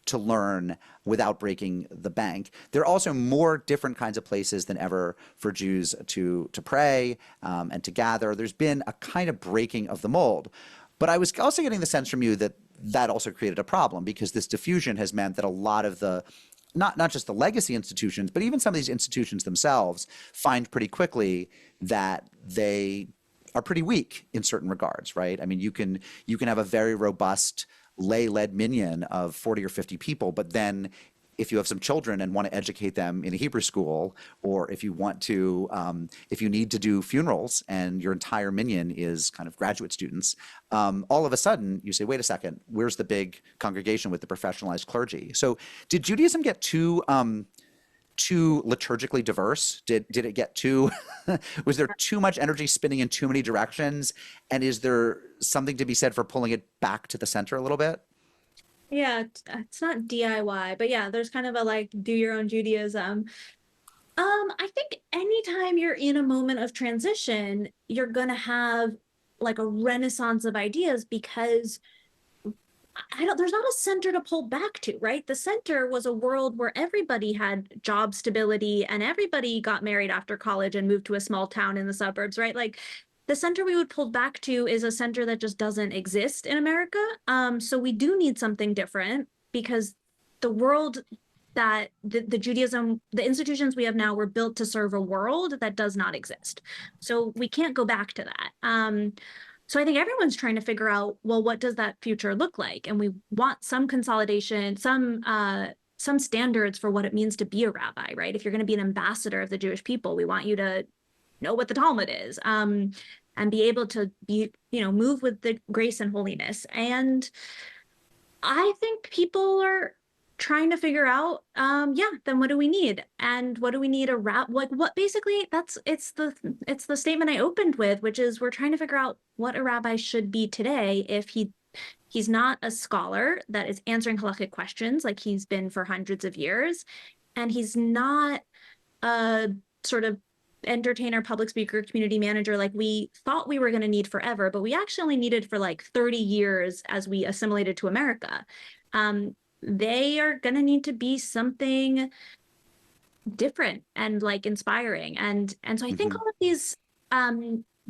to learn without breaking the bank. There are also more different kinds of places than ever for Jews to pray and to gather. There's been a kind of breaking of the mold. But I was also getting the sense from you that also created a problem, because this diffusion has meant that a lot of the not just the legacy institutions, but even some of these institutions themselves find pretty quickly that they are pretty weak in certain regards, right? I mean, you can have a very robust lay-led minyan of 40 or 50 people, but then if you have some children and want to educate them in a Hebrew school, or if you need to do funerals and your entire minyan is kind of graduate students, all of a sudden you say, wait a second, where's the big congregation with the professionalized clergy? So did Judaism get too liturgically diverse? Did it get too, was there too much energy spinning in too many directions? And is there something to be said for pulling it back to the center a little bit? Yeah, it's not DIY, but yeah, there's kind of a do your own Judaism. I think anytime you're in a moment of transition, you're gonna have a renaissance of ideas, because there's not a center to pull back to, right? The center was a world where everybody had job stability and everybody got married after college and moved to a small town in the suburbs, right? The center we would pull back to is a center that just doesn't exist in America. So we do need something different, because the world that the Judaism, the institutions we have now were built to serve a world that does not exist. So we can't go back to that. So I think everyone's trying to figure out, well, what does that future look like? And we want some consolidation, some standards for what it means to be a rabbi, right? If you're going to be an ambassador of the Jewish people, we want you to know what the Talmud is, and be able to move with the grace and holiness. And I think people are trying to figure out, then what do we need? And what do we need what basically it's the statement I opened with, which is we're trying to figure out what a rabbi should be today if he's not a scholar that is answering halakhic questions like he's been for hundreds of years, and he's not a sort of entertainer, public speaker, community manager like we thought we were going to need forever, but we actually only needed for 30 years as we assimilated to America. They are going to need to be something different and like inspiring. And so I think Hmm. all of these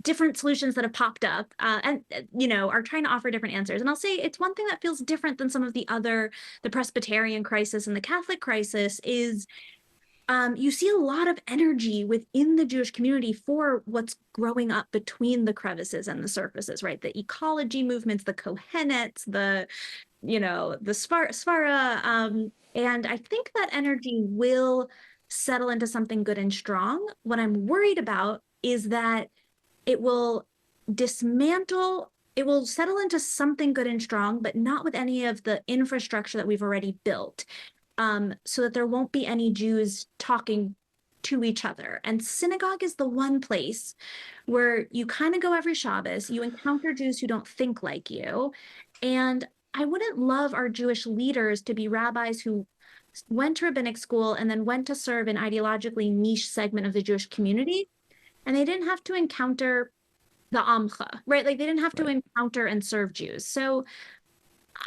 different solutions that have popped up are trying to offer different answers. And I'll say it's one thing that feels different than some of the Presbyterian crisis and the Catholic crisis is you see a lot of energy within the Jewish community for what's growing up between the crevices and the surfaces, right? The ecology movements, the Kohenets, the Svara. And I think that energy will settle into something good and strong. What I'm worried about is that it will it will settle into something good and strong, but not with any of the infrastructure that we've already built, so that there won't be any Jews talking to each other. And synagogue is the one place where you kind of go every Shabbos, you encounter Jews who don't think like you. And I wouldn't love our Jewish leaders to be rabbis who went to rabbinic school and then went to serve an ideologically niche segment of the Jewish community. And they didn't have to encounter the Amcha, right? Like they didn't have to Right. encounter and serve Jews. So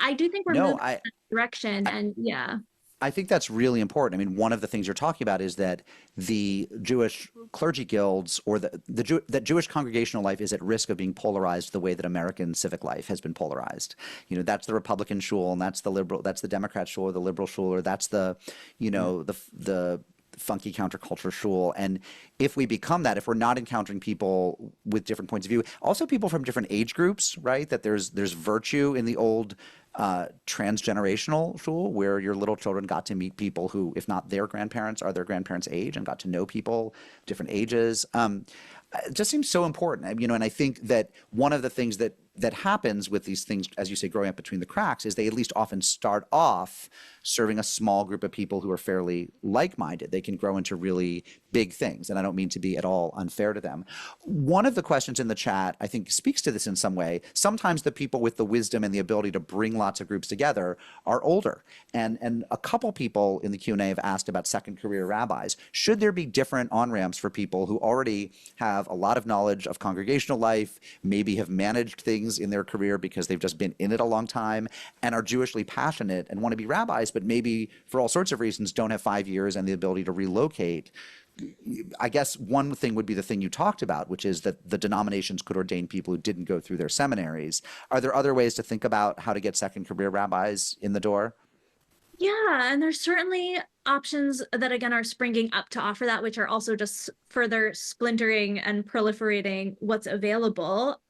I do think we're No, moving in that direction. I And yeah. I think that's really important. I mean, one of the things you're talking about is that the Jewish clergy guilds or that Jewish congregational life is at risk of being polarized the way that American civic life has been polarized. That's the Republican shul, and that's the Democrat shul, or the liberal shul, or that's the funky counterculture shul. And if we become that, if we're not encountering people with different points of view, also people from different age groups, right? That there's virtue in the old transgenerational shul where your little children got to meet people who, if not their grandparents, are their grandparents' age and got to know people different ages. It just seems so important, and I think that one of the things that happens with these things, as you say, growing up between the cracks, is they at least often start off serving a small group of people who are fairly like-minded. They can grow into really big things, and I don't mean to be at all unfair to them. One of the questions in the chat, I think, speaks to this in some way. Sometimes the people with the wisdom and the ability to bring lots of groups together are older, and a couple people in the Q&A have asked about second career rabbis. Should there be different on-ramps for people who already have a lot of knowledge of congregational life, maybe have managed things in their career because they've just been in it a long time, and are Jewishly passionate and want to be rabbis, but maybe for all sorts of reasons don't have 5 years and the ability to relocate? I guess one thing would be the thing you talked about, which is that the denominations could ordain people who didn't go through their seminaries. Are there other ways to think about how to get second career rabbis in the door? Yeah, and there's certainly options that again are springing up to offer that, which are also just further splintering and proliferating what's available.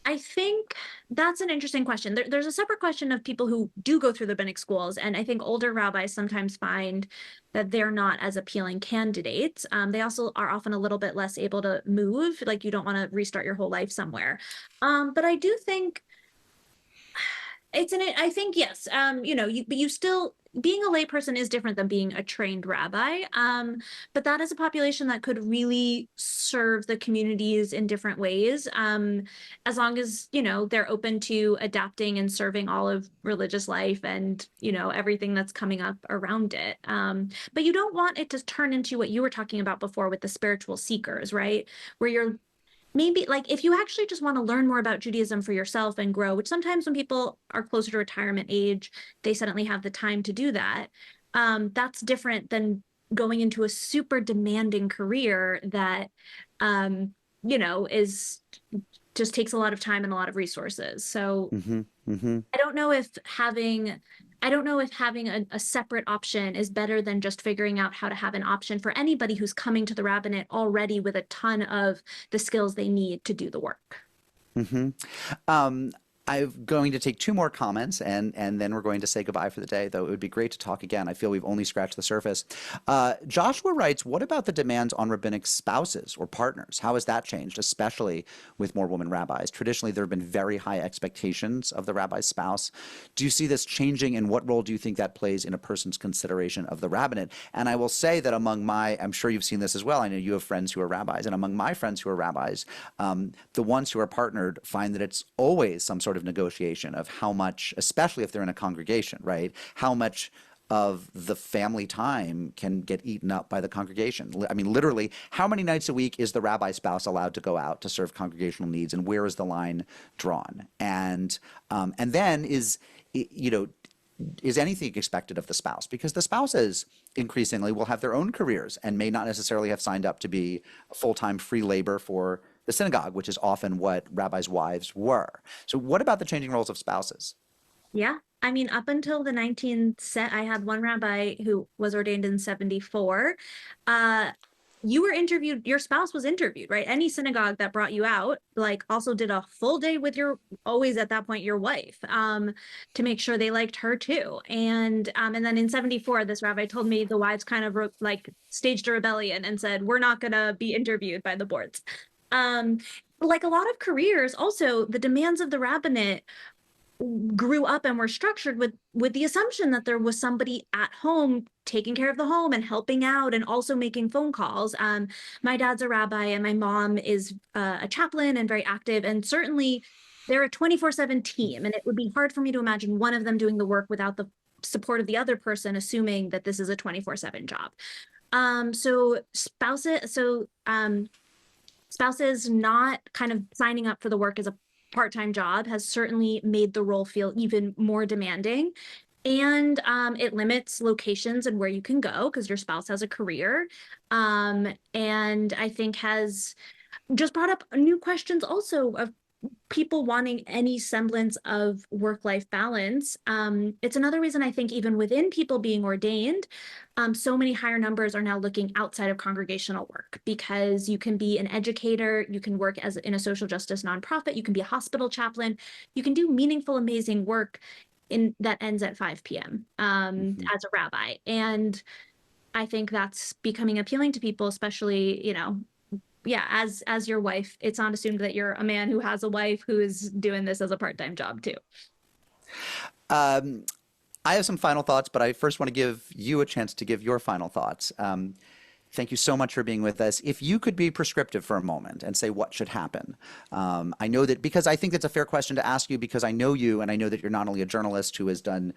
I think that's an interesting question. There's a separate question of people who do go through the rabbinic schools, and I think older rabbis sometimes find that they're not as appealing candidates. They also are often a little bit less able to move, like you don't want to restart your whole life somewhere. But I do think I think yes, but you still being a layperson is different than being a trained rabbi. But that is a population that could really serve the communities in different ways, as long as, they're open to adapting and serving all of religious life and, everything that's coming up around it. But you don't want it to turn into what you were talking about before with the spiritual seekers, right? Where you're maybe like if you actually just want to learn more about Judaism for yourself and grow, which sometimes when people are closer to retirement age, they suddenly have the time to do that. That's different than going into a super demanding career that, is just takes a lot of time and a lot of resources. So Hmm. Hmm. I don't know if having I don't know if having a separate option is better than just figuring out how to have an option for anybody who's coming to the rabbinate already with a ton of the skills they need to do the work. Hmm. Um, I'm going to take two more comments and then we're going to say goodbye for the day, though it would be great to talk again. I feel we've only scratched the surface. Joshua writes, what about the demands on rabbinic spouses or partners? How has that changed, especially with more women rabbis? Traditionally, there have been very high expectations of the rabbi's spouse. Do you see this changing, and what role do you think that plays in a person's consideration of the rabbinate? And I will say that I'm sure you've seen this as well. I know you have friends who are rabbis, and among my friends who are rabbis, the ones who are partnered find that it's always some sort of negotiation of how much, especially if they're in a congregation, right? How much of the family time can get eaten up by the congregation. I mean, literally, how many nights a week is the rabbi spouse allowed to go out to serve congregational needs, and where is the line drawn? And then is, is anything expected of the spouse? Because the spouses increasingly will have their own careers and may not necessarily have signed up to be full-time free labor for the synagogue, which is often what rabbis' wives were. So what about the changing roles of spouses? Yeah. I mean, up until the 19th set, I had one rabbi who was ordained in 74. Uh, you were interviewed, your spouse was interviewed, right? Any synagogue that brought you out, like also did a full day with your, always at that point, your wife, to make sure they liked her too. And then in 74, this rabbi told me the wives kind of like staged a rebellion and said, we're not gonna be interviewed by the boards. Um, like a lot of careers, also the demands of the rabbinate grew up and were structured with the assumption that there was somebody at home taking care of the home and helping out and also making phone calls. My dad's a rabbi and my mom is a chaplain and very active, and certainly they're a 24/7 team, and it would be hard for me to imagine one of them doing the work without the support of the other person, assuming that this is a 24/7 job. Spouses not kind of signing up for the work as a part-time job has certainly made the role feel even more demanding. And it limits locations and where you can go because your spouse has a career. And I think has just brought up new questions also of people wanting any semblance of work-life balance. It's another reason I think even within people being ordained, so many higher numbers are now looking outside of congregational work because you can be an educator, you can work as in a social justice nonprofit, you can be a hospital chaplain, you can do meaningful, amazing work in that ends at 5 p.m. As a rabbi. And I think that's becoming appealing to people, especially, yeah, as your wife. It's not assumed that you're a man who has a wife who is doing this as a part-time job too. I have some final thoughts, but I first want to give you a chance to give your final thoughts. Thank you so much for being with us. If you could be prescriptive for a moment and say what should happen. I know that because I think it's a fair question to ask you because I know you and I know that you're not only a journalist who has done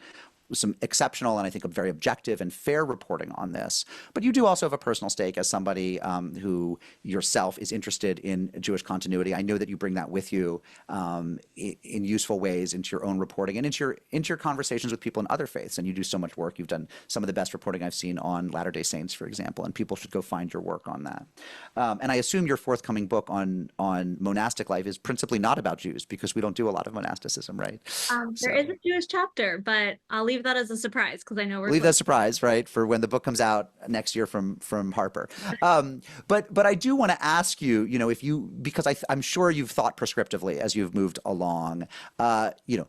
some exceptional and I think a very objective and fair reporting on this, but you do also have a personal stake as somebody who yourself is interested in Jewish continuity. I know that you bring that with you in useful ways into your own reporting and into your conversations with people in other faiths. And you do so much work. You've done some of the best reporting I've seen on Latter-day Saints, for example, and people should go find your work on that. And I assume your forthcoming book on monastic life is principally not about Jews because we don't do a lot of monasticism, right? There is a Jewish chapter, but I'll leave that as a surprise because I know we're leave that surprise, right, for when the book comes out next year from Harper. But I do want to ask you, if you, because I'm sure you've thought prescriptively as you've moved along,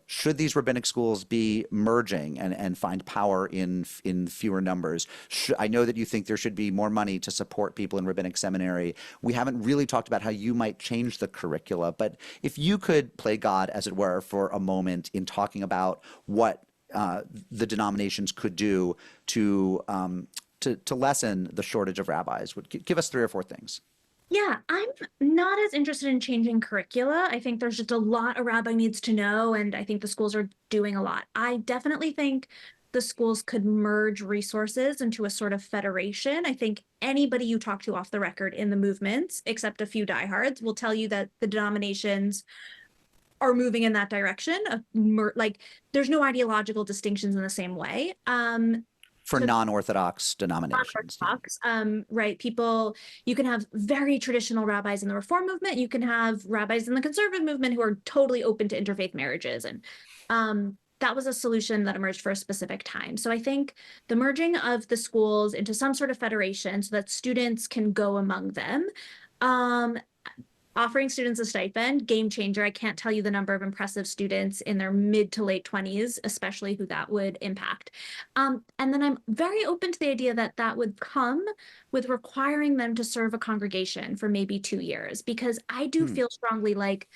should these rabbinic schools be merging and find power in fewer numbers? I know that you think there should be more money to support people in rabbinic seminary. We haven't really talked about how you might change the curricula, but if you could play God, as it were, for a moment in talking about what the denominations could do to lessen the shortage of rabbis. Give us 3 or 4 things. Yeah, I'm not as interested in changing curricula. I think there's just a lot a rabbi needs to know, and I think the schools are doing a lot. I definitely think the schools could merge resources into a sort of federation. I think anybody you talk to off the record in the movements, except a few diehards, will tell you that the denominations are moving in that direction of there's no ideological distinctions in the same way. For non-Orthodox denominations. Non-Orthodox, right? People, you can have very traditional rabbis in the Reform movement. You can have rabbis in the conservative movement who are totally open to interfaith marriages. And that was a solution that emerged for a specific time. So I think the merging of the schools into some sort of federation so that students can go among them, offering students a stipend, game changer. I can't tell you the number of impressive students in their mid to late 20s, especially who that would impact. And then I'm very open to the idea that that would come with requiring them to serve a congregation for maybe 2 years, because I do feel strongly like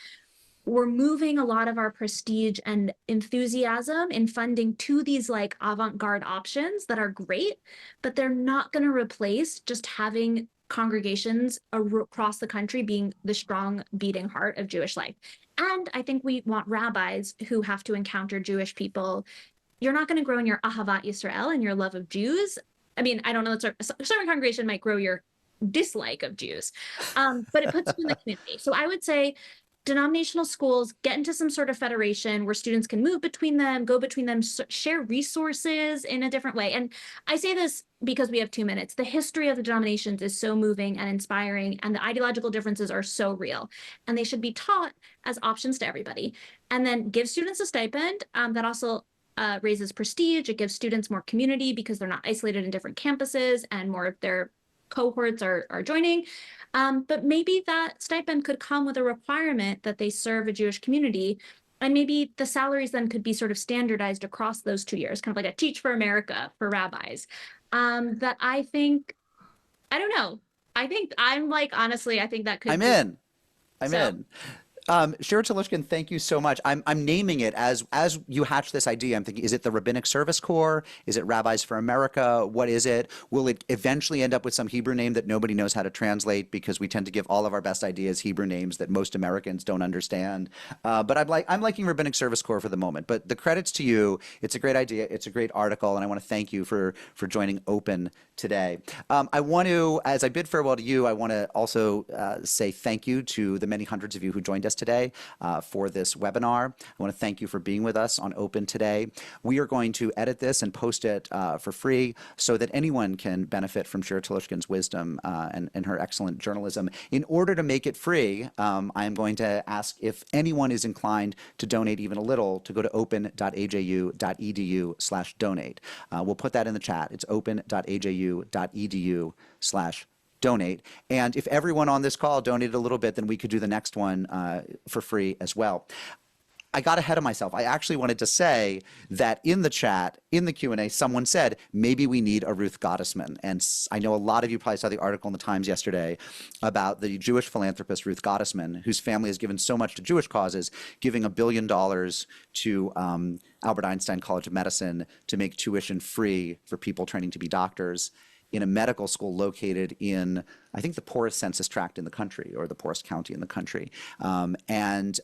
we're moving a lot of our prestige and enthusiasm in funding to these like avant-garde options that are great, but they're not going to replace just having congregations across the country being the strong beating heart of Jewish life. And I think we want rabbis who have to encounter Jewish people. You're not going to grow in your Ahavat Yisrael and your love of Jews. I mean, I don't know, a certain congregation might grow your dislike of Jews, but it puts you in the community. So I would say denominational schools get into some sort of federation where students can move between them, go between them, share resources in a different way. And I say this because we have 2 minutes. The history of the denominations is so moving and inspiring, and the ideological differences are so real. And they should be taught as options to everybody. And then give students a stipend that also raises prestige. It gives students more community because they're not isolated in different campuses and more of their cohorts are joining. But maybe that stipend could come with a requirement that they serve a Jewish community. And maybe the salaries then could be sort of standardized across those 2 years, kind of like a Teach for America for rabbis. That I think, I don't know. I think I'm like, honestly, I think that could I'm be. in. I'm So in. Shira Telushkin, thank you so much. I'm naming it as you hatch this idea. I'm thinking, is it the Rabbinic Service Corps? Is it Rabbis for America? What is it? Will it eventually end up with some Hebrew name that nobody knows how to translate because we tend to give all of our best ideas Hebrew names that most Americans don't understand? But I'm liking Rabbinic Service Corps for the moment. But the credits to you. It's a great idea. It's a great article, and I want to thank you for joining Open today. I want to, as I bid farewell to you, I want to also say thank you to the many hundreds of you who joined us today for this webinar. I want to thank you for being with us on Open today. We are going to edit this and post it for free so that anyone can benefit from Shira Telushkin's wisdom and her excellent journalism. In order to make it free, I am going to ask if anyone is inclined to donate even a little to go to open.aju.edu/donate. We'll put that in the chat. It's open.aju.edu/donate. And if everyone on this call donated a little bit, then we could do the next one for free as well. I got ahead of myself. I actually wanted to say that in the chat, in the Q&A, someone said, maybe we need a Ruth Gottesman. And I know a lot of you probably saw the article in the Times yesterday about the Jewish philanthropist Ruth Gottesman, whose family has given so much to Jewish causes, giving $1 billion to Albert Einstein College of Medicine to make tuition free for people training to be doctors in a medical school located in, I think, the poorest census tract in the country, or the poorest county in the country. It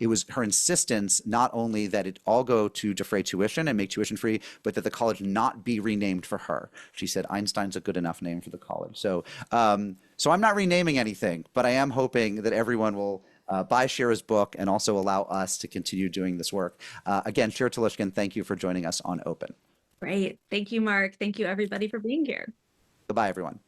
was her insistence not only that it all go to defray tuition and make tuition free, but that the college not be renamed for her. She said Einstein's a good enough name for the college. So I'm not renaming anything, but I am hoping that everyone will buy Shira's book and also allow us to continue doing this work. Again, Shira Telushkin, thank you for joining us on Open. great. Thank you, Mark. Thank you, everybody, for being here. Goodbye, everyone.